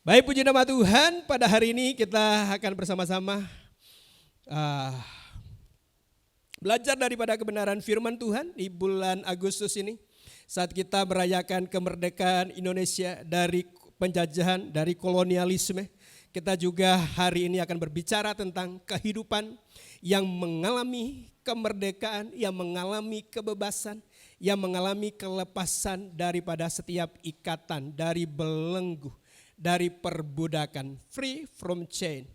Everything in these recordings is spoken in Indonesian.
Baik, puji nama Tuhan, pada hari ini kita akan bersama-sama belajar daripada kebenaran firman Tuhan di bulan Agustus ini. Saat kita merayakan kemerdekaan Indonesia dari penjajahan, dari kolonialisme. Kita juga hari ini akan berbicara tentang kehidupan yang mengalami kemerdekaan, yang mengalami kebebasan, yang mengalami kelepasan daripada setiap ikatan, dari belenggu, dari perbudakan, free from chain.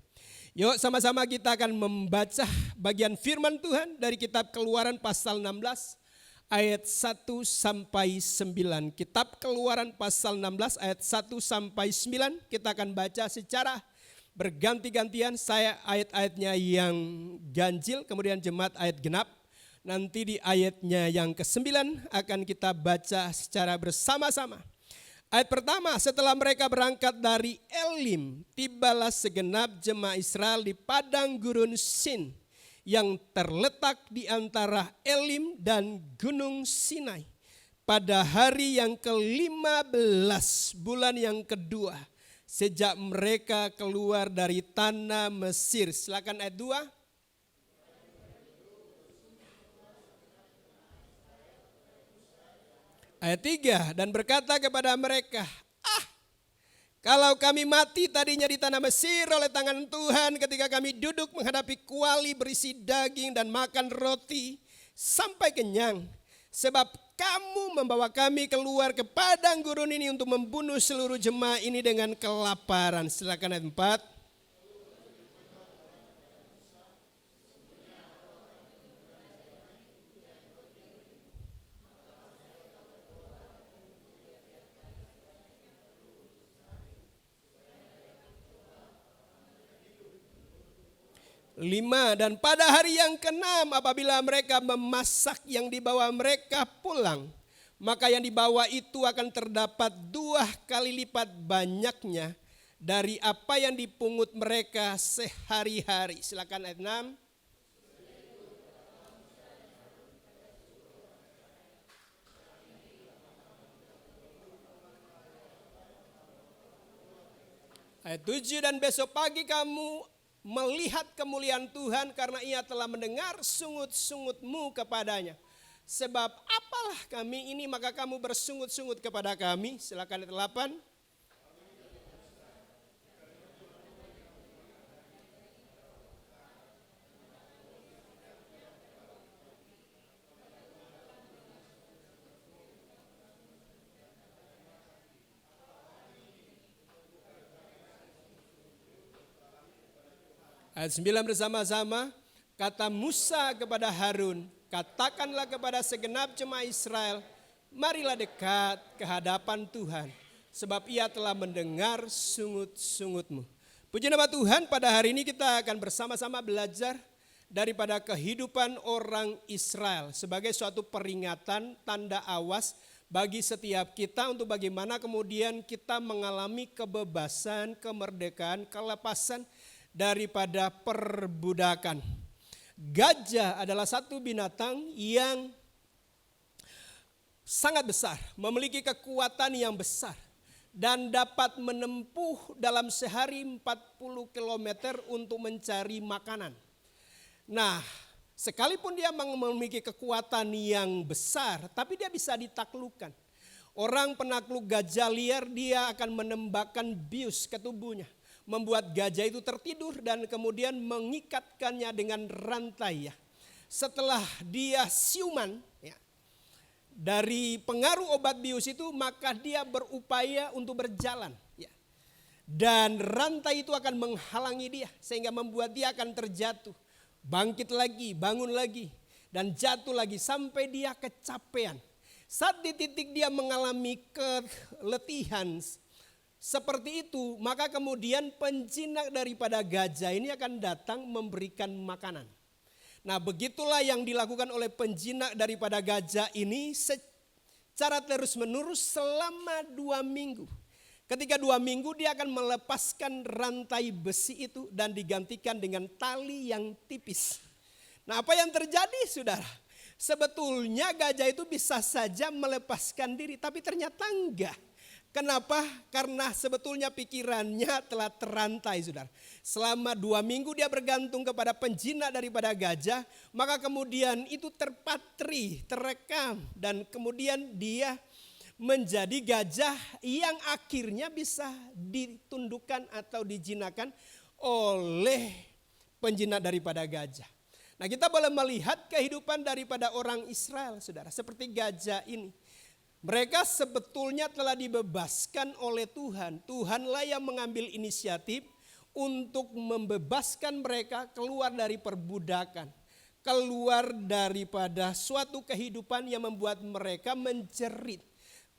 Yuk sama-sama kita akan membaca bagian firman Tuhan dari kitab Keluaran pasal 16 ayat 1 sampai 9. Kitab Keluaran pasal 16 ayat 1 sampai 9 kita akan baca secara berganti-gantian. Saya ayat-ayatnya yang ganjil, kemudian jemaat ayat genap. Nanti di ayatnya yang ke-9 akan kita baca secara bersama-sama. Ayat pertama, setelah mereka berangkat dari Elim, tibalah segenap jemaah Israel di padang gurun Sin yang terletak di antara Elim dan Gunung Sinai. Pada hari yang ke-15 bulan yang kedua, sejak mereka keluar dari tanah Mesir. Silakan ayat 2. Ayat 3, dan berkata kepada mereka, kalau kami mati tadinya di tanah Mesir oleh tangan Tuhan ketika kami duduk menghadapi kuali berisi daging dan makan roti sampai kenyang. Sebab kamu membawa kami keluar ke padang gurun ini untuk membunuh seluruh jemaah ini dengan kelaparan. Silakan ayat 4. Lima, dan pada hari yang ke-6 apabila mereka memasak yang dibawa mereka pulang, maka yang dibawa itu akan terdapat 2 kali lipat banyaknya dari apa yang dipungut mereka sehari-hari. Silakan ayat 6. Ayat 7, dan besok pagi kamu melihat kemuliaan Tuhan karena ia telah mendengar sungut-sungutmu kepadanya. Sebab apalah kami ini maka kamu bersungut-sungut kepada kami. Silakan ayat 8. Ayat 9 bersama-sama, kata Musa kepada Harun, katakanlah kepada segenap jemaah Israel, marilah dekat ke hadapan Tuhan, sebab ia telah mendengar sungut-sungutmu. Puji nama Tuhan, pada hari ini kita akan bersama-sama belajar daripada kehidupan orang Israel sebagai suatu peringatan, tanda awas bagi setiap kita untuk bagaimana kemudian kita mengalami kebebasan, kemerdekaan, kelepasan daripada perbudakan. Gajah adalah satu binatang yang sangat besar, memiliki kekuatan yang besar dan dapat menempuh dalam sehari 40 km untuk mencari makanan. Nah, sekalipun dia memiliki kekuatan yang besar, tapi dia bisa ditaklukkan. Orang penakluk gajah liar, dia akan menembakkan bius ke tubuhnya, membuat gajah itu tertidur dan kemudian mengikatkannya dengan rantai. Ya. Setelah dia siuman ya, dari pengaruh obat bius itu, maka dia berupaya untuk berjalan. Ya. Dan rantai itu akan menghalangi dia sehingga membuat dia akan terjatuh. Bangkit lagi, bangun lagi dan jatuh lagi sampai dia kecapean. Saat di titik dia mengalami keletihan seperti itu, maka kemudian penjinak daripada gajah ini akan datang memberikan makanan. Nah, begitulah yang dilakukan oleh penjinak daripada gajah ini secara terus-menerus selama 2 minggu. Ketika 2 minggu dia akan melepaskan rantai besi itu dan digantikan dengan tali yang tipis. Nah, apa yang terjadi, saudara? Sebetulnya gajah itu bisa saja melepaskan diri, tapi ternyata enggak. Kenapa? Karena sebetulnya pikirannya telah terantai, saudara. Selama 2 minggu dia bergantung kepada penjinak daripada gajah, maka kemudian itu terpatri, terekam, dan kemudian dia menjadi gajah yang akhirnya bisa ditundukkan atau dijinakan oleh penjinak daripada gajah. Nah, kita boleh melihat kehidupan daripada orang Israel, saudara, seperti gajah ini. Mereka sebetulnya telah dibebaskan oleh Tuhan. Tuhanlah yang mengambil inisiatif untuk membebaskan mereka keluar dari perbudakan. Keluar daripada suatu kehidupan yang membuat mereka menjerit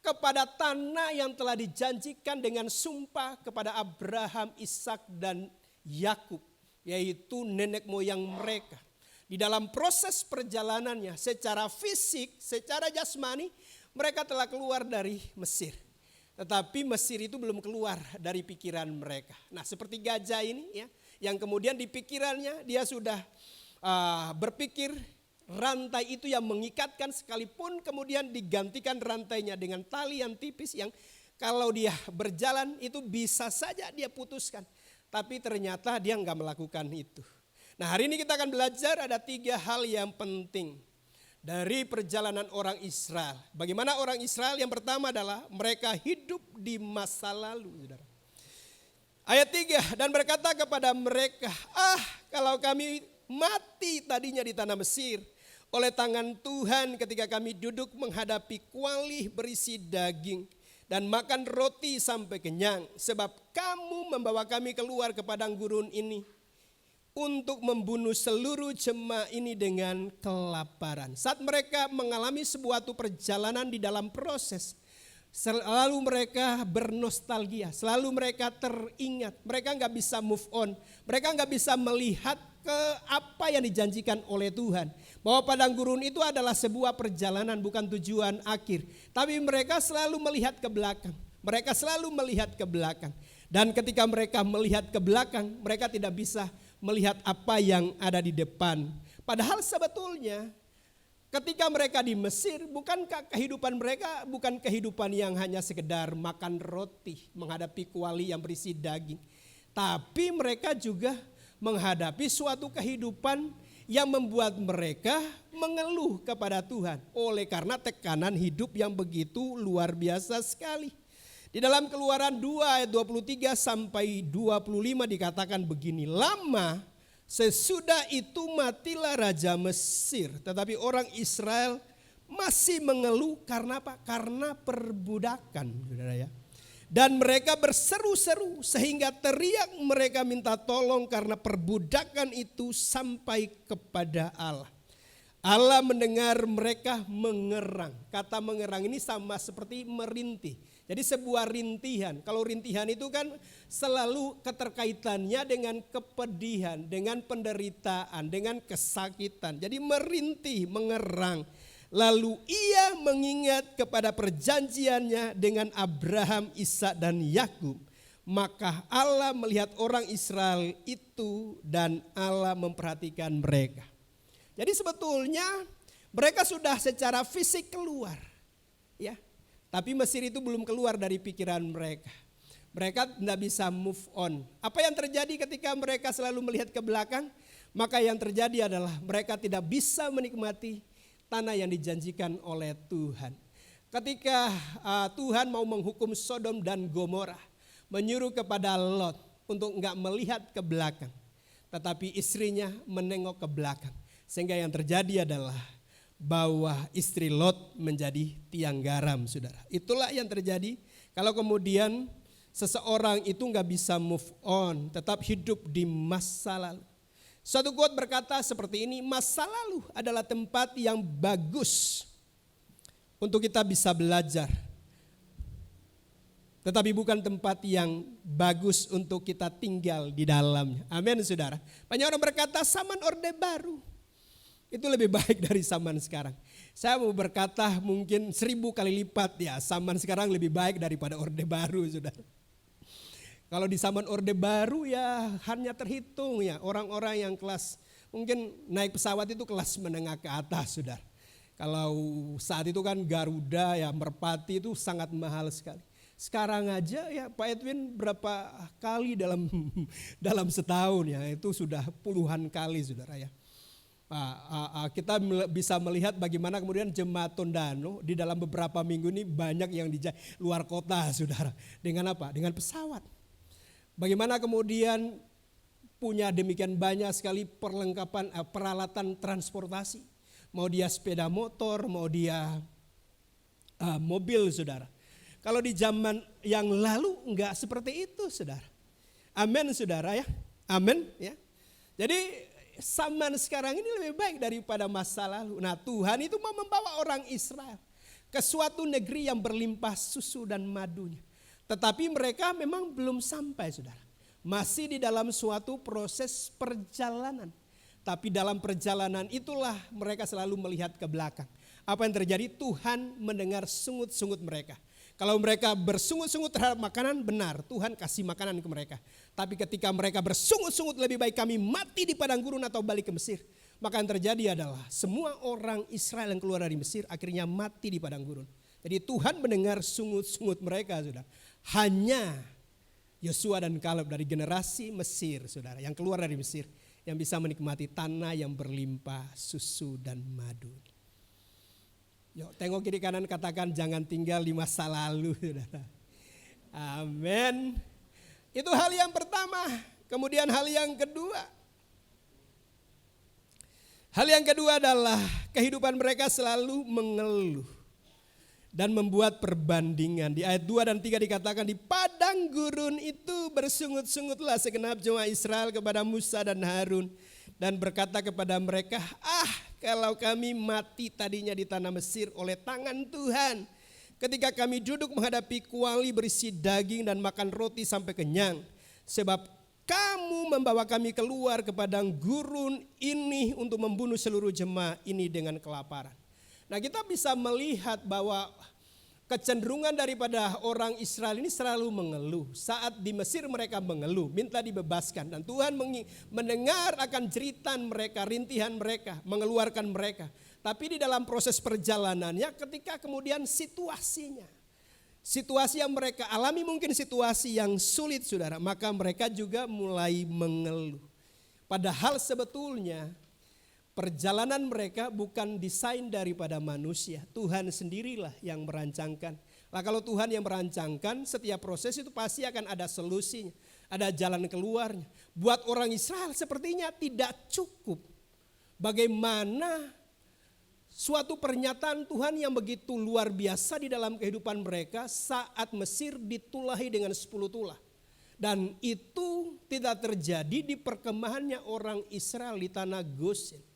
kepada tanah yang telah dijanjikan dengan sumpah kepada Abraham, Ishak dan Yakub, yaitu nenek moyang mereka. Di dalam proses perjalanannya secara fisik, secara jasmani, mereka telah keluar dari Mesir. Tetapi Mesir itu belum keluar dari pikiran mereka. Nah, seperti gajah ini ya, yang kemudian di pikirannya dia sudah berpikir rantai itu yang mengikatkan, sekalipun kemudian digantikan rantainya dengan tali yang tipis yang kalau dia berjalan itu bisa saja dia putuskan. Tapi ternyata dia enggak melakukan itu. Nah, hari ini kita akan belajar ada 3 hal yang penting dari perjalanan orang Israel. Bagaimana orang Israel? Yang pertama adalah mereka hidup di masa lalu, saudara. Ayat 3, dan berkata kepada mereka, kalau kami mati tadinya di tanah Mesir oleh tangan Tuhan ketika kami duduk menghadapi kuali berisi daging dan makan roti sampai kenyang, sebab kamu membawa kami keluar ke padang gurun ini untuk membunuh seluruh jemaah ini dengan kelaparan. Saat mereka mengalami sebuah perjalanan di dalam proses, selalu mereka bernostalgia, selalu mereka teringat. Mereka gak bisa move on, mereka gak bisa melihat ke apa yang dijanjikan oleh Tuhan. Bahwa padang gurun itu adalah sebuah perjalanan, bukan tujuan akhir. Tapi mereka selalu melihat ke belakang. Mereka selalu melihat ke belakang. Dan ketika mereka melihat ke belakang, mereka tidak bisa melihat apa yang ada di depan. Padahal sebetulnya ketika mereka di Mesir, bukankah kehidupan mereka bukan kehidupan yang hanya sekedar makan roti, menghadapi kuali yang berisi daging. Tapi mereka juga menghadapi suatu kehidupan yang membuat mereka mengeluh kepada Tuhan. Oleh karena tekanan hidup yang begitu luar biasa sekali. Di dalam Keluaran 2 ayat 23 sampai 25 dikatakan begini, lama sesudah itu matilah Raja Mesir, tetapi orang Israel masih mengeluh karena apa? Karena perbudakan, saudara ya. Dan mereka berseru-seru sehingga teriak mereka minta tolong karena perbudakan itu sampai kepada Allah. Allah mendengar mereka mengerang. Kata mengerang ini sama seperti merintih. Jadi sebuah rintihan. Kalau rintihan itu kan selalu keterkaitannya dengan kepedihan, dengan penderitaan, dengan kesakitan. Jadi merintih, mengerang. Lalu ia mengingat kepada perjanjiannya dengan Abraham, Ishak dan Yakub. Maka Allah melihat orang Israel itu dan Allah memperhatikan mereka. Jadi sebetulnya mereka sudah secara fisik keluar, ya. Tapi Mesir itu belum keluar dari pikiran mereka. Mereka tidak bisa move on. Apa yang terjadi ketika mereka selalu melihat ke belakang? Maka yang terjadi adalah mereka tidak bisa menikmati tanah yang dijanjikan oleh Tuhan. Ketika Tuhan mau menghukum Sodom dan Gomora, menyuruh kepada Lot untuk enggak melihat ke belakang. Tetapi istrinya menengok ke belakang. Sehingga yang terjadi adalah bahwa istri Lot menjadi tiang garam, saudara. Itulah yang terjadi kalau kemudian seseorang itu nggak bisa move on, tetap hidup di masa lalu. Suatu quote berkata seperti ini, masa lalu adalah tempat yang bagus untuk kita bisa belajar. Tetapi bukan tempat yang bagus untuk kita tinggal di dalamnya. Amin, saudara. Banyak orang berkata zaman Orde Baru itu lebih baik dari zaman sekarang. Saya mau berkata mungkin 1000 kali lipat ya, zaman sekarang lebih baik daripada Orde Baru, saudara. Kalau di zaman Orde Baru ya hanya terhitung ya orang-orang yang kelas, mungkin naik pesawat itu kelas menengah ke atas, saudara. Kalau saat itu kan Garuda ya, Merpati itu sangat mahal sekali. Sekarang aja ya Pak Edwin berapa kali dalam dalam setahun ya, itu sudah puluhan kali saudara ya. Kita bisa melihat bagaimana kemudian jemaat Tondano di dalam beberapa minggu ini banyak yang di luar kota saudara. Dengan apa? Dengan pesawat. Bagaimana kemudian punya demikian banyak sekali perlengkapan peralatan transportasi. Mau dia sepeda motor, mau dia mobil saudara. Kalau di zaman yang lalu enggak seperti itu saudara. Amin saudara ya. Amin ya. Jadi zaman sekarang ini lebih baik daripada masa lalu. Nah Tuhan itu mau membawa orang Israel ke suatu negeri yang berlimpah susu dan madunya. Tetapi mereka memang belum sampai saudara. Masih di dalam suatu proses perjalanan. Tapi dalam perjalanan itulah mereka selalu melihat ke belakang. Apa yang terjadi? Tuhan mendengar sungut-sungut mereka. Kalau mereka bersungut-sungut terhadap makanan, benar Tuhan kasih makanan ke mereka. Tapi ketika mereka bersungut-sungut lebih baik kami mati di padang gurun atau balik ke Mesir. Maka yang terjadi adalah semua orang Israel yang keluar dari Mesir akhirnya mati di padang gurun. Jadi Tuhan mendengar sungut-sungut mereka saudara. Hanya Yosua dan Kaleb dari generasi Mesir saudara yang keluar dari Mesir. Yang bisa menikmati tanah yang berlimpah susu dan madu. Yuk tengok kiri kanan katakan jangan tinggal di masa lalu saudara. Amin. Itu hal yang pertama. Kemudian hal yang kedua. Hal yang kedua adalah kehidupan mereka selalu mengeluh. Dan membuat perbandingan. Di ayat 2 dan 3 dikatakan di padang gurun itu bersungut-sungutlah segenap jemaah Israel kepada Musa dan Harun. Dan berkata kepada mereka, kalau kami mati tadinya di tanah Mesir oleh tangan Tuhan. Ketika kami duduk menghadapi kuali berisi daging dan makan roti sampai kenyang. Sebab kamu membawa kami keluar ke padang gurun ini untuk membunuh seluruh jemaah ini dengan kelaparan. Nah kita bisa melihat bahwa kecenderungan daripada orang Israel ini selalu mengeluh. Saat di Mesir mereka mengeluh, minta dibebaskan. Dan Tuhan mendengar akan jeritan mereka, rintihan mereka, mengeluarkan mereka. Tapi di dalam proses perjalanannya ketika kemudian situasi yang mereka alami mungkin situasi yang sulit saudara. Maka mereka juga mulai mengeluh. Padahal sebetulnya perjalanan mereka bukan desain daripada manusia. Tuhan sendirilah yang merancangkan. Nah kalau Tuhan yang merancangkan, setiap proses itu pasti akan ada solusinya. Ada jalan keluarnya. Buat orang Israel sepertinya tidak cukup. Bagaimana suatu pernyataan Tuhan yang begitu luar biasa di dalam kehidupan mereka saat Mesir ditulahi dengan 10 tulah. Dan itu tidak terjadi di perkemahannya orang Israel di tanah Gosen.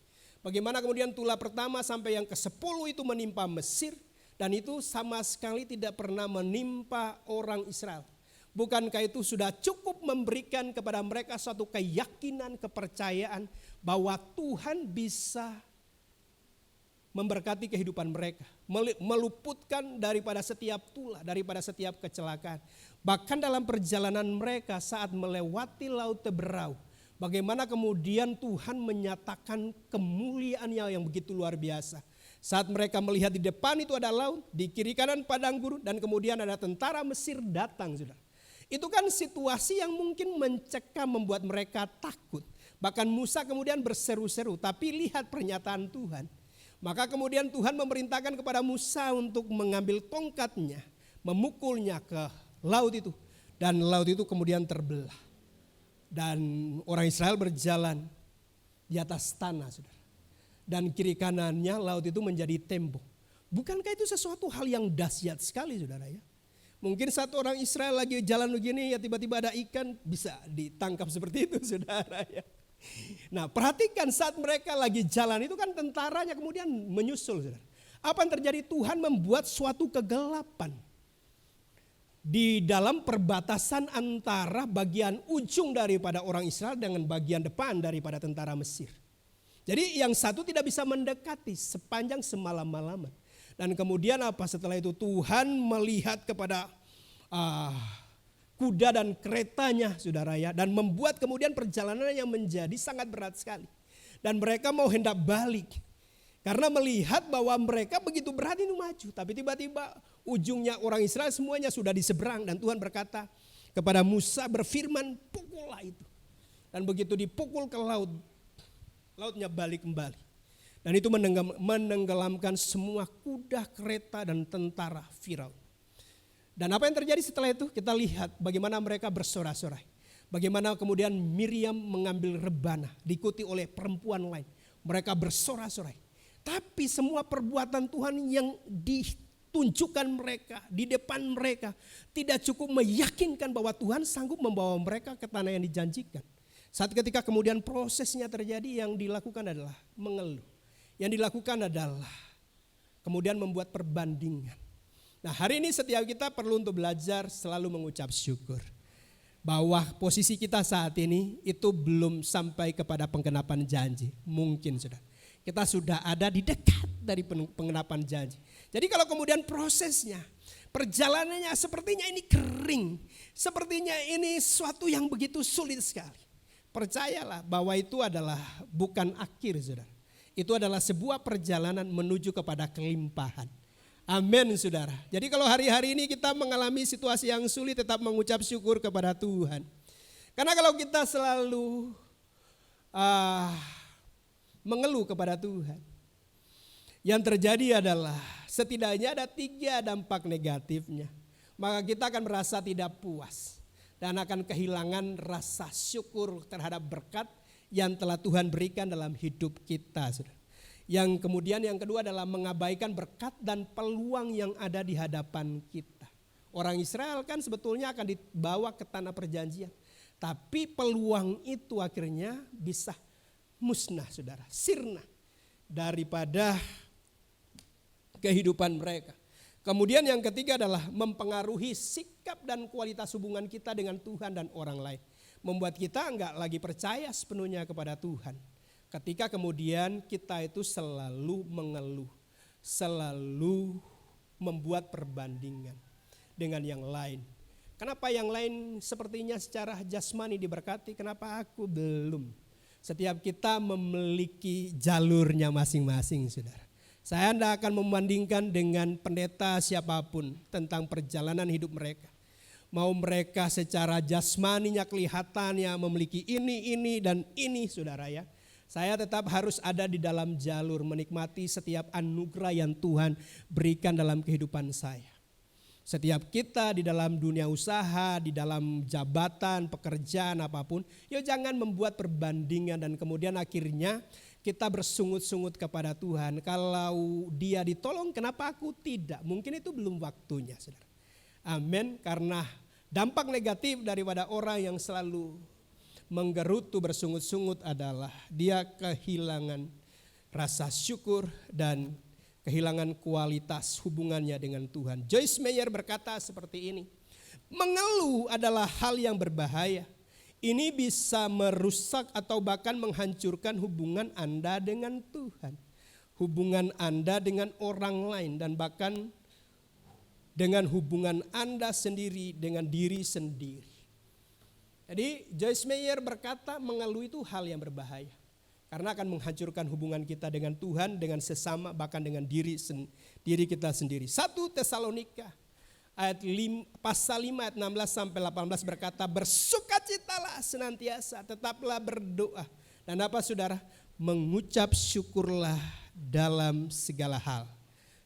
Bagaimana kemudian tulah pertama sampai yang ke-10 itu menimpa Mesir. Dan itu sama sekali tidak pernah menimpa orang Israel. Bukankah itu sudah cukup memberikan kepada mereka suatu keyakinan, kepercayaan. Bahwa Tuhan bisa memberkati kehidupan mereka. Meluputkan daripada setiap tulah, daripada setiap kecelakaan. Bahkan dalam perjalanan mereka saat melewati Laut Teberau. Bagaimana kemudian Tuhan menyatakan kemuliaannya yang begitu luar biasa. Saat mereka melihat di depan itu ada laut, di kiri kanan padang gurun, dan kemudian ada tentara Mesir datang. Saudara. Itu kan situasi yang mungkin mencekam, membuat mereka takut. Bahkan Musa kemudian berseru-seru, tapi lihat pernyataan Tuhan. Maka kemudian Tuhan memerintahkan kepada Musa untuk mengambil tongkatnya, memukulnya ke laut itu. Dan laut itu kemudian terbelah. Dan orang Israel berjalan di atas tanah saudara. Dan kiri kanannya laut itu menjadi tembok. Bukankah itu sesuatu hal yang dahsyat sekali saudara ya. Mungkin satu orang Israel lagi jalan begini ya tiba-tiba ada ikan bisa ditangkap seperti itu saudara ya. Nah perhatikan saat mereka lagi jalan itu kan tentaranya kemudian menyusul saudara. Apa yang terjadi? Tuhan membuat suatu kegelapan. Di dalam perbatasan antara bagian ujung daripada orang Israel dengan bagian depan daripada tentara Mesir. Jadi yang satu tidak bisa mendekati sepanjang semalam-malaman. Dan kemudian apa setelah itu Tuhan melihat kepada kuda dan keretanya saudara ya. Dan membuat kemudian perjalanan yang menjadi sangat berat sekali. Dan mereka mau hendak balik. Karena melihat bahwa mereka begitu berat ini maju. Tapi tiba-tiba ujungnya orang Israel semuanya sudah di seberang. Dan Tuhan berkata kepada Musa, berfirman, pukullah itu. Dan begitu dipukul ke laut, lautnya balik kembali. Dan itu menenggelamkan semua kuda, kereta, dan tentara Firaun. Dan apa yang terjadi setelah itu? Kita lihat bagaimana mereka bersorak-sorai. Bagaimana kemudian Miriam mengambil rebana, diikuti oleh perempuan lain. Mereka bersorak-sorai. Tapi semua perbuatan Tuhan yang ditunjukkan mereka, di depan mereka, tidak cukup meyakinkan bahwa Tuhan sanggup membawa mereka ke tanah yang dijanjikan. Saat ketika kemudian prosesnya terjadi, yang dilakukan adalah mengeluh. Yang dilakukan adalah kemudian membuat perbandingan. Nah, hari ini setiap kita perlu untuk belajar selalu mengucap syukur. Bahwa posisi kita saat ini itu belum sampai kepada penggenapan janji. Mungkin sudah. Kita sudah ada di dekat dari penggenapan janji. Jadi kalau kemudian prosesnya, perjalanannya sepertinya ini kering. Sepertinya ini suatu yang begitu sulit sekali. Percayalah bahwa itu adalah bukan akhir, saudara. Itu adalah sebuah perjalanan menuju kepada kelimpahan. Amin, saudara. Jadi kalau hari-hari ini kita mengalami situasi yang sulit, tetap mengucap syukur kepada Tuhan. Karena kalau kita selalu mengeluh kepada Tuhan, yang terjadi adalah setidaknya ada 3 dampak negatifnya. Maka kita akan merasa tidak puas dan akan kehilangan rasa syukur terhadap berkat yang telah Tuhan berikan dalam hidup kita. Yang kemudian yang kedua adalah mengabaikan berkat dan peluang yang ada di hadapan kita. Orang Israel kan sebetulnya akan dibawa ke tanah perjanjian. Tapi peluang itu akhirnya bisa musnah, saudara, sirna daripada kehidupan mereka. Kemudian yang ketiga adalah mempengaruhi sikap dan kualitas hubungan kita dengan Tuhan dan orang lain. Membuat kita enggak lagi percaya sepenuhnya kepada Tuhan. Ketika kemudian kita itu selalu mengeluh, selalu membuat perbandingan dengan yang lain. Kenapa yang lain sepertinya secara jasmani diberkati, kenapa aku belum? Setiap kita memiliki jalurnya masing-masing, saudara. Saya tidak akan membandingkan dengan pendeta siapapun tentang perjalanan hidup mereka. Mau mereka secara jasmaninya kelihatannya memiliki ini dan ini, saudara ya. Saya tetap harus ada di dalam jalur menikmati setiap anugerah yang Tuhan berikan dalam kehidupan saya. Setiap kita di dalam dunia usaha, di dalam jabatan, pekerjaan apapun, ya jangan membuat perbandingan dan kemudian akhirnya kita bersungut-sungut kepada Tuhan. Kalau dia ditolong, kenapa aku tidak? Mungkin itu belum waktunya, saudara. Amin, karena dampak negatif daripada orang yang selalu menggerutu bersungut-sungut adalah dia kehilangan rasa syukur dan kehilangan kualitas hubungannya dengan Tuhan. Joyce Meyer berkata seperti ini, mengeluh adalah hal yang berbahaya. Ini bisa merusak atau bahkan menghancurkan hubungan Anda dengan Tuhan. Hubungan Anda dengan orang lain dan bahkan dengan hubungan Anda sendiri dengan diri sendiri. Jadi Joyce Meyer berkata mengeluh itu hal yang berbahaya. Karena akan menghancurkan hubungan kita dengan Tuhan, dengan sesama, bahkan dengan diri kita sendiri. 1 Tesalonika ayat 5, pasal 5 ayat 16 sampai 18 berkata, bersukacitalah senantiasa, tetaplah berdoa. Dan apa saudara? Mengucap syukurlah dalam segala hal.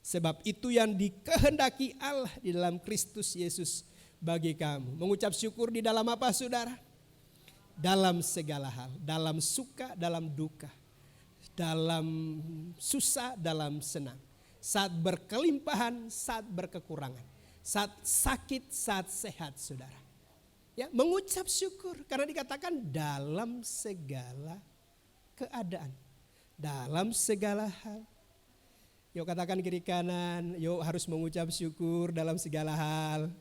Sebab itu yang dikehendaki Allah di dalam Kristus Yesus bagi kamu. Mengucap syukur di dalam apa saudara? Dalam segala hal, dalam suka, dalam duka, dalam susah, dalam senang, saat berkelimpahan, saat berkekurangan, saat sakit, saat sehat, saudara. Ya, mengucap syukur karena dikatakan dalam segala keadaan, dalam segala hal. Yuk katakan kiri kanan, yuk harus mengucap syukur dalam segala hal.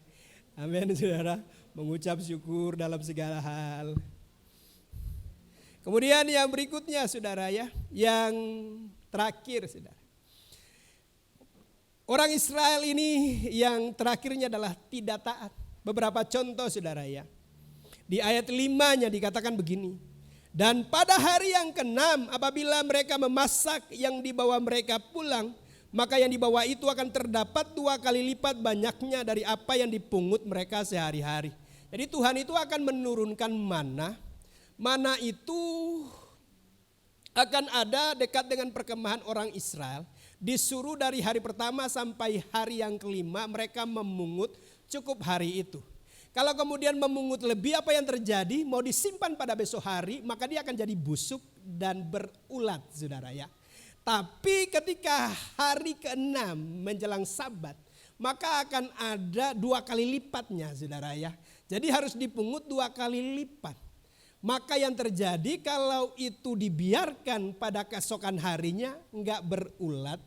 Amin, saudara. Mengucap syukur dalam segala hal. Kemudian yang berikutnya saudara ya, yang terakhir saudara. Orang Israel ini yang terakhirnya adalah tidak taat. Beberapa contoh saudara ya. Di ayat 5-nya dikatakan begini. Dan pada hari yang ke-6 apabila mereka memasak yang dibawa mereka pulang, maka yang dibawa itu akan terdapat 2 kali lipat banyaknya dari apa yang dipungut mereka sehari-hari. Jadi Tuhan itu akan menurunkan mana. Mana itu akan ada dekat dengan perkemahan orang Israel. Disuruh dari hari pertama sampai hari yang kelima mereka memungut cukup hari itu. Kalau kemudian memungut lebih, apa yang terjadi? Mau disimpan pada besok hari, maka dia akan jadi busuk dan berulat, saudara ya. Tapi ketika hari ke-6 menjelang Sabat, maka akan ada 2 kali lipatnya, saudara ya. Jadi harus dipungut 2 kali lipat. Maka yang terjadi kalau itu dibiarkan pada keesokan harinya, enggak berulat,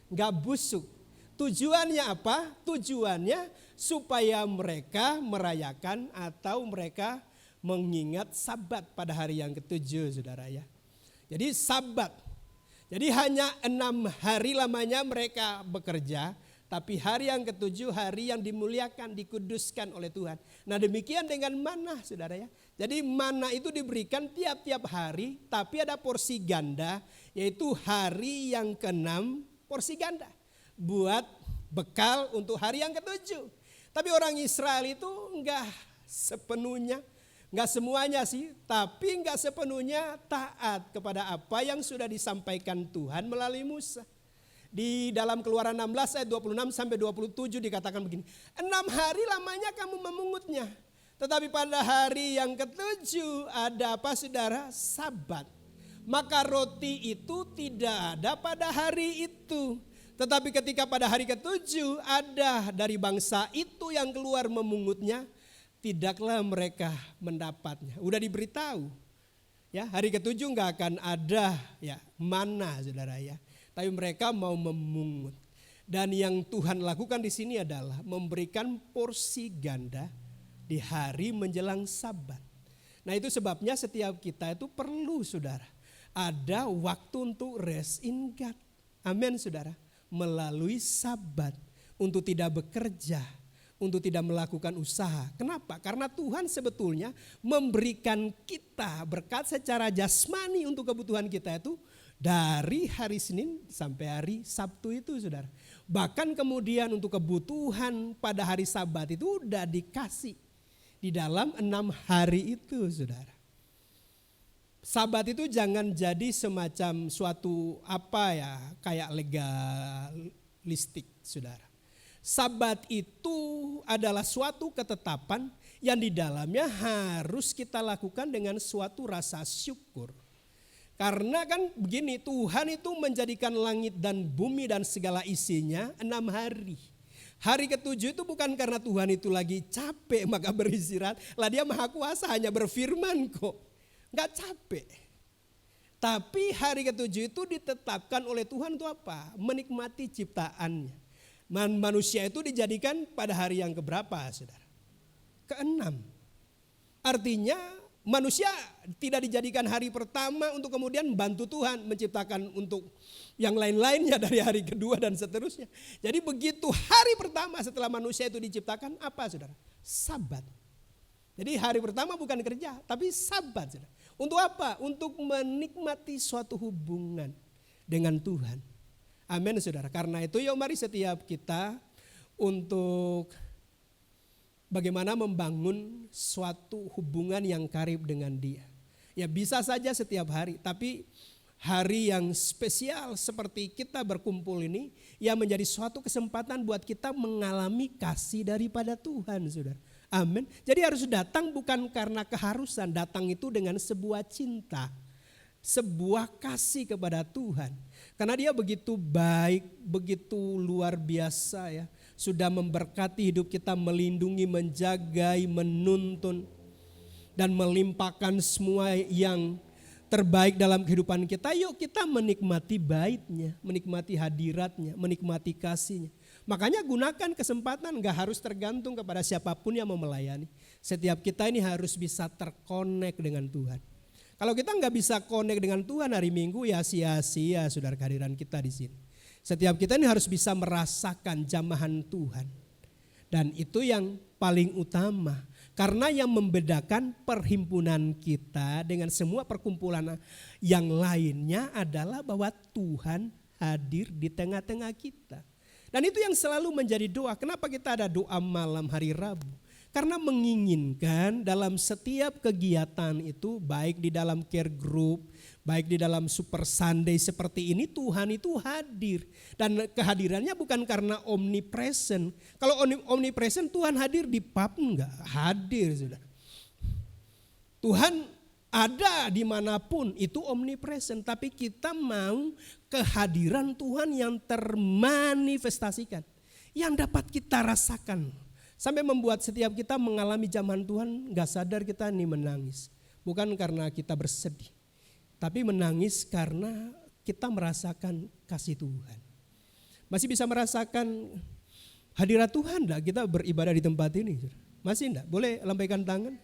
enggak busuk. Tujuannya apa? Tujuannya supaya mereka merayakan atau mereka mengingat Sabat pada hari yang ke-7, saudara ya. Jadi Sabat. Jadi hanya 6 hari lamanya mereka bekerja, tapi hari yang ke-7 hari yang dimuliakan, dikuduskan oleh Tuhan. Nah demikian dengan mana, saudara ya. Jadi mana itu diberikan tiap-tiap hari, tapi ada porsi ganda, yaitu hari yang ke-6 porsi ganda. Buat bekal untuk hari yang ke-7. Tapi orang Israel itu enggak sepenuhnya, enggak semuanya sih, tapi enggak sepenuhnya taat kepada apa yang sudah disampaikan Tuhan melalui Musa. Di dalam Keluaran 16 ayat 26 sampai 27 dikatakan begini. 6 hari lamanya kamu memungutnya. Tetapi pada hari yang ke-7 ada apa, saudara? Sabat. Maka roti itu tidak ada pada hari itu. Tetapi ketika pada hari ke-7 ada dari bangsa itu yang keluar memungutnya, tidaklah mereka mendapatnya. Udah diberitahu. Ya, hari ke-7 enggak akan ada ya mana, saudara ya. Tapi mereka mau memungut. Dan yang Tuhan lakukan di sini adalah memberikan porsi ganda di hari menjelang Sabat. Nah itu sebabnya setiap kita itu perlu, saudara, ada waktu untuk rest in God. Amin, saudara. Melalui Sabat untuk tidak bekerja, untuk tidak melakukan usaha. Kenapa? Karena Tuhan sebetulnya memberikan kita berkat secara jasmani untuk kebutuhan kita itu dari hari Senin sampai hari Sabtu itu, saudara. Bahkan kemudian untuk kebutuhan pada hari Sabat itu udah dikasih di dalam 6 hari itu, saudara. Sabat itu jangan jadi semacam suatu apa ya, kayak legalistik, saudara. Sabat itu adalah suatu ketetapan yang di dalamnya harus kita lakukan dengan suatu rasa syukur. Karena kan begini, Tuhan itu menjadikan langit dan bumi dan segala isinya 6 hari. Hari ke-7 itu bukan karena Tuhan itu lagi capek maka beristirahat. Lah dia maha kuasa hanya berfirman kok. Enggak capek. Tapi hari ke-7 itu ditetapkan oleh Tuhan untuk apa? Menikmati ciptaannya. Manusia itu dijadikan pada hari yang keberapa, saudara? Ke-6. Artinya manusia tidak dijadikan hari pertama untuk kemudian bantu Tuhan menciptakan untuk yang lain-lainnya dari hari kedua dan seterusnya. Jadi begitu hari pertama setelah manusia itu diciptakan, apa, saudara? Sabat. Jadi hari pertama bukan kerja, tapi Sabat, saudara. Untuk apa? Untuk menikmati suatu hubungan dengan Tuhan. Amin, saudara. Karena itu yuk mari setiap kita untuk bagaimana membangun suatu hubungan yang karib dengan Dia. Ya bisa saja setiap hari, tapi hari yang spesial seperti kita berkumpul ini yang menjadi suatu kesempatan buat kita mengalami kasih daripada Tuhan, saudara. Amin. Jadi harus datang bukan karena keharusan, datang itu dengan sebuah cinta, sebuah kasih kepada Tuhan. Karena Dia begitu baik, begitu luar biasa ya. Sudah memberkati hidup kita, melindungi, menjagai, menuntun, dan melimpahkan semua yang terbaik dalam kehidupan kita. Yuk kita menikmati baiknya, menikmati hadiratnya, menikmati kasihnya. Makanya gunakan kesempatan, gak harus tergantung kepada siapapun yang mau melayani. Setiap kita ini harus bisa terkonek dengan Tuhan. Kalau kita gak bisa konek dengan Tuhan hari Minggu ya sia-sia, saudara, kehadiran kita di sini. Setiap kita ini harus bisa merasakan jamahan Tuhan. Dan itu yang paling utama. Karena yang membedakan perhimpunan kita dengan semua perkumpulan yang lainnya adalah bahwa Tuhan hadir di tengah-tengah kita. Dan itu yang selalu menjadi doa. Kenapa kita ada doa malam hari Rabu? Karena menginginkan dalam setiap kegiatan itu, baik di dalam care group, baik di dalam Super Sunday seperti ini, Tuhan itu hadir. Dan kehadirannya bukan karena omnipresent. Kalau omnipresent, Tuhan hadir di pub enggak? Hadir, sudah. Tuhan ada dimanapun, itu omnipresent. Tapi kita mau kehadiran Tuhan yang termanifestasikan, yang dapat kita rasakan. Sampai membuat setiap kita mengalami zaman Tuhan gak sadar kita ini menangis. Bukan karena kita bersedih, tapi menangis karena kita merasakan kasih Tuhan. Masih bisa merasakan hadirat Tuhan enggak kita beribadah di tempat ini? Masih enggak? Boleh lambaikan tangan.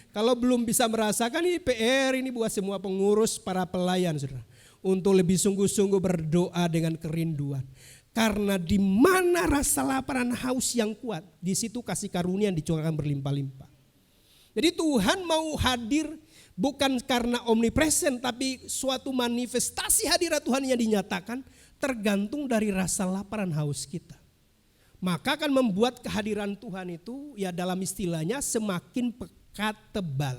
Kalau belum bisa merasakan, ini PR ini buat semua pengurus, para pelayan, saudara. Untuk lebih sungguh-sungguh berdoa dengan kerinduan. Karena di mana rasa lapar dan haus yang kuat, di situ kasih karunia yang dicurahkan berlimpah-limpah. Jadi Tuhan mau hadir bukan karena omnipresent, tapi suatu manifestasi hadirat Tuhan yang dinyatakan tergantung dari rasa lapar dan haus kita. Maka akan membuat kehadiran Tuhan itu ya dalam istilahnya semakin pekat tebal.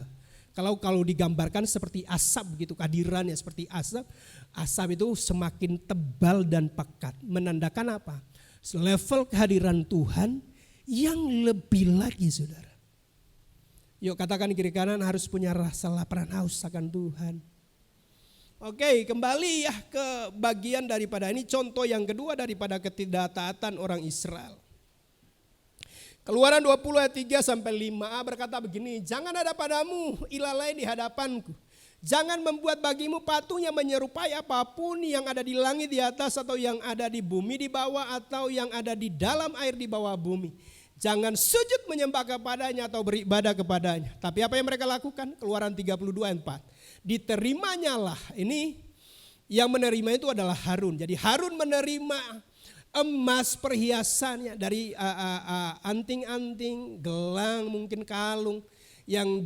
Kalau digambarkan seperti asap begitu, kehadirannya seperti asap. Asap itu semakin tebal dan pekat. Menandakan apa? Level kehadiran Tuhan yang lebih lagi, saudara. Yuk katakan kiri kanan, harus punya rasa lapar dan haus akan Tuhan. Oke, kembali ya ke bagian daripada ini, contoh yang kedua daripada ketidaktaatan orang Israel. Keluaran 20 ayat 3 sampai 5a berkata begini, jangan ada padamu ilah lain di hadapanku. Jangan membuat bagimu patung yang menyerupai apapun yang ada di langit di atas atau yang ada di bumi di bawah atau yang ada di dalam air di bawah bumi. Jangan sujud menyembah kepadanya atau beribadah kepadanya. Tapi apa yang mereka lakukan? Keluaran 32 ayat 4. Diterimanya lah, ini yang menerima itu adalah Harun. Jadi Harun menerima emas perhiasannya dari anting-anting, gelang, mungkin kalung yang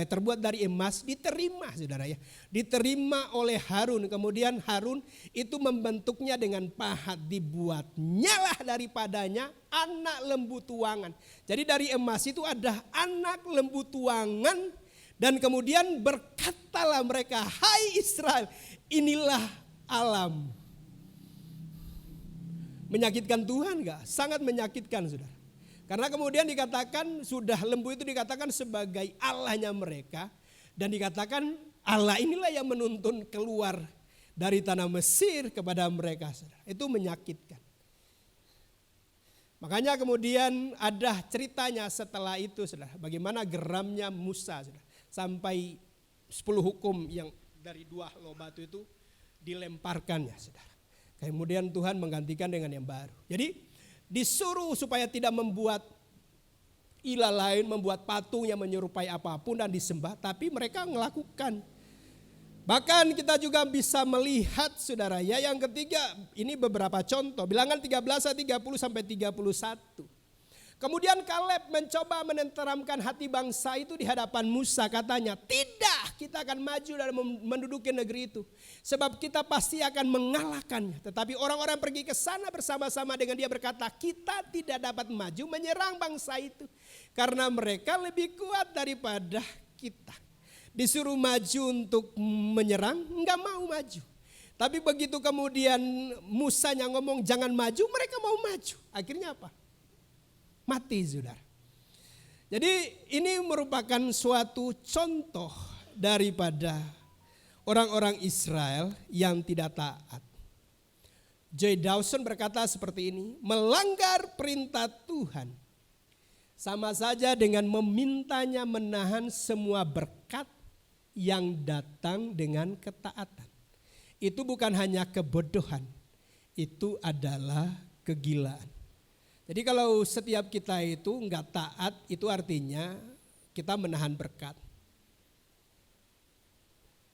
terbuat dari emas diterima, saudara ya. Diterima oleh Harun. Kemudian Harun itu membentuknya dengan pahat, dibuatnya lah daripadanya anak lembu tuangan. Jadi dari emas itu ada anak lembu tuangan dan kemudian berkatalah mereka, hai Israel, inilah alam. Menyakitkan Tuhan enggak? Sangat menyakitkan, saudara. Karena kemudian dikatakan sudah lembu itu dikatakan sebagai Allahnya mereka. Dan dikatakan Allah inilah yang menuntun keluar dari tanah Mesir kepada mereka, saudara. Itu menyakitkan. Makanya kemudian ada ceritanya setelah itu, saudara. Bagaimana geramnya Musa, saudara. Sampai 10 hukum yang dari 2 loh batu itu dilemparkannya, saudara. Kemudian Tuhan menggantikan dengan yang baru. Jadi disuruh supaya tidak membuat ilah lain, membuat patung yang menyerupai apapun dan disembah. Tapi mereka melakukan. Bahkan kita juga bisa melihat, saudara ya, yang ketiga ini beberapa contoh. Bilangan 13 ayat 30 sampai 31. Kemudian Kaleb mencoba menenteramkan hati bangsa itu di hadapan Musa, katanya, tidak, kita akan maju dan menduduki negeri itu. Sebab kita pasti akan mengalahkannya. Tetapi orang-orang pergi ke sana bersama-sama dengan dia berkata, kita tidak dapat maju menyerang bangsa itu. Karena mereka lebih kuat daripada kita. Disuruh maju untuk menyerang, enggak mau maju. Tapi begitu kemudian Musa yang ngomong jangan maju, mereka mau maju. Akhirnya apa? Mati, saudara. Jadi ini merupakan suatu contoh daripada orang-orang Israel yang tidak taat. Joy Dawson berkata seperti ini, melanggar perintah Tuhan sama saja dengan memintanya menahan semua berkat yang datang dengan ketaatan. Itu bukan hanya kebodohan, itu adalah kegilaan. Jadi kalau setiap kita itu enggak taat, itu artinya kita menahan berkat.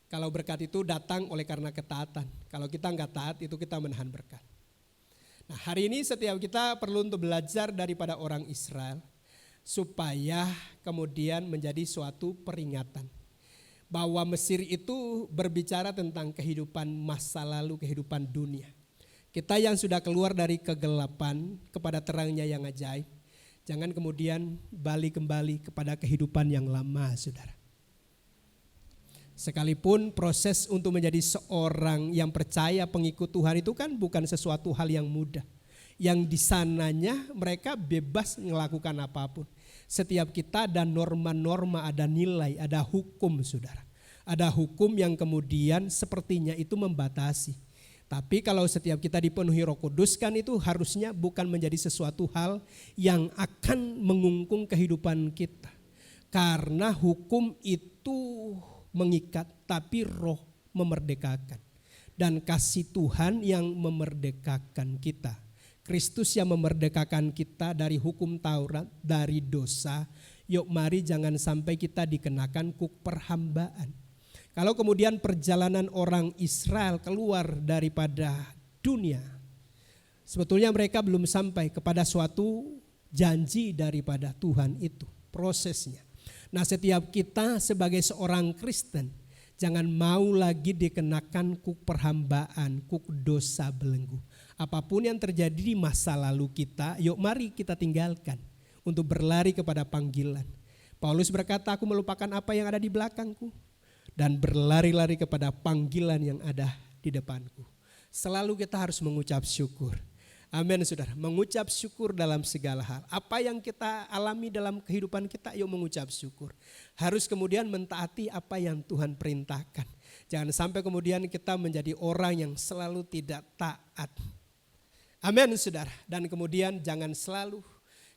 Kalau berkat itu datang oleh karena ketaatan. Kalau kita enggak taat, itu kita menahan berkat. Nah, hari ini setiap kita perlu untuk belajar daripada orang Israel supaya kemudian menjadi suatu peringatan. bahwa Mesir itu berbicara tentang kehidupan masa lalu, kehidupan dunia. Kita yang sudah keluar dari kegelapan kepada terangnya yang ajaib, jangan kemudian balik kembali kepada kehidupan yang lama, saudara. Sekalipun proses untuk menjadi seorang yang percaya pengikut Tuhan itu kan bukan sesuatu hal yang mudah. Yang di sananya mereka bebas melakukan apapun. Setiap kita ada norma-norma, ada nilai, ada hukum, saudara. Ada hukum yang kemudian sepertinya itu membatasi. Tapi kalau setiap kita dipenuhi Roh Kudus kan itu harusnya bukan menjadi sesuatu hal yang akan mengungkung kehidupan kita. Karena hukum itu mengikat, tapi Roh memerdekakan. Dan kasih Tuhan yang memerdekakan kita. Kristus yang memerdekakan kita dari hukum Taurat, dari dosa. Yuk mari jangan sampai kita dikenakan kuk perhambaan. Kalau kemudian perjalanan orang Israel keluar daripada dunia, sebetulnya mereka belum sampai kepada suatu janji daripada Tuhan itu, prosesnya. Nah, setiap kita sebagai seorang Kristen, jangan mau lagi dikenakan kuk perhambaan, kuk dosa belenggu. Apapun yang terjadi di masa lalu kita, yuk mari kita tinggalkan untuk berlari kepada panggilan. Paulus berkata, aku melupakan apa yang ada di belakangku dan berlari-lari kepada panggilan yang ada di depanku. Selalu kita harus mengucap syukur. Amin, saudara. Mengucap syukur dalam segala hal. Apa yang kita alami dalam kehidupan kita, yuk mengucap syukur. Harus kemudian mentaati apa yang Tuhan perintahkan. Jangan sampai kemudian kita menjadi orang yang selalu tidak taat. Amin, saudara. Dan kemudian jangan selalu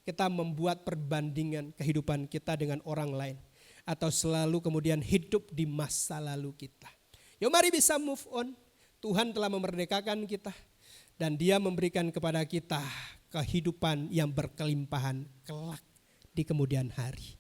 kita membuat perbandingan kehidupan kita dengan orang lain. Atau selalu kemudian hidup di masa lalu kita. Yuk mari bisa move on. Tuhan telah memerdekakan kita. Dan Dia memberikan kepada kita kehidupan yang berkelimpahan kelak di kemudian hari.